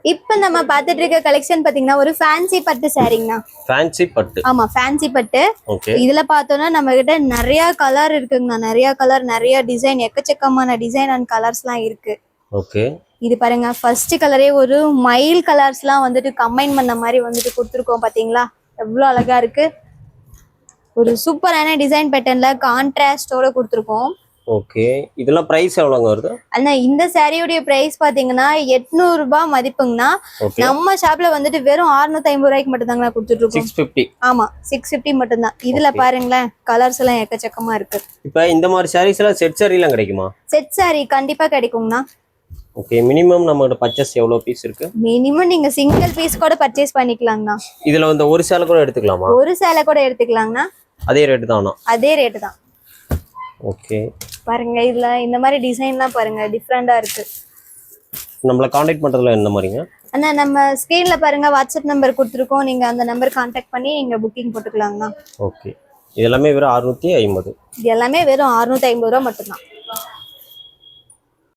இப்ப நம்ம பாத்துட்டு இருக்க கலெக்ஷன் பாத்தீங்கன்னா ஒரு ஃபேன்சி பட்டு சாரீங்கண்ணா. ஃபேன்சி பட்டு. ஆமா ஃபேன்சி பட்டு. ஓகே. இதுல பார்த்தோம்னா நம்ம கிட்ட நிறைய கலர் இருக்குங்கண்ணா. நிறைய கலர், நிறைய டிசைன், எக்கச்சக்கமான டிசைன் அண்ட் கலர்ஸ்லாம் இருக்கு. ஓகே. இது பாருங்க, ஃபர்ஸ்ட் கலரே ஒரு மயில் கலர்ஸ்லாம் வந்துட்டு கம்பைன் பண்ண மாதிரி வந்துட்டு கொடுத்துருக்கோம். பாத்தீங்களா எவ்வளவு அழகா இருக்கு. ஒரு சூப்பரான டிசைன் பேட்டர்ன்ல கான்ட்ராஸ்டோட கொடுத்துருக்கோம். ஓகே. இதெல்லாம் பிரைஸ் எவ்வளவுங்க வருது? அண்ணா இந்த சாரியோட பிரைஸ் பாத்தீங்கன்னா 800 ரூபாய் மதிப்புங்கண்ணா. நம்ம ஷாப்ல வந்துட்டு வெறும் 650 ரூபாய்க்கு மட்டும் தாங்க கொடுத்துட்டு இருக்கோம். 650. ஆமா 650 மட்டும் தான். இதுல பாருங்களேன் கலர்ஸ் எல்லாம் எக்கச்சக்கமா இருக்கு. இப்போ இந்த மாதிரி சாரீஸ் எல்லாம் செட் சாரிலாம் கிடைக்குமா? செட் சாரி கண்டிப்பா கிடைக்கும்ண்ணா. ஓகே. மினிமம் நம்மளோட பர்ச்சேஸ் எவ்வளவு பீஸ் இருக்கு? மினிமம் நீங்க சிங்கிள் பீஸ் கூட பர்ச்சேஸ் பண்ணிக்கலாங்கண்ணா. இதுல வந்து ஒரு சேலை கூட எடுத்துக்கலாமா? ஒரு சேலை கூட எடுத்துக்கலாங்கண்ணா. அதே ரேட் தானா? அதே ரேட் தான். ஓகே. பாருங்க இதுல இந்த மாதிரி டிசைன்லாம் பாருங்க டிஃப்ரெண்டா இருக்கு. நம்மள கான்டாக்ட் பண்றதுல என்ன மாதிரிங்க? அண்ணா நம்ம ஸ்கிரீன்ல பாருங்க வாட்ஸ்அப் நம்பர் கொடுத்துருக்கோம். நீங்க அந்த நம்பர் கான்டாக்ட் பண்ணி நீங்க புக்கிங் போட்டுக்கலாங்கண்ணா. ஓகே. இது எல்லாமே வெறும் 650. இது எல்லாமே வெறும் 650 ரூபாய் மட்டும்தான்.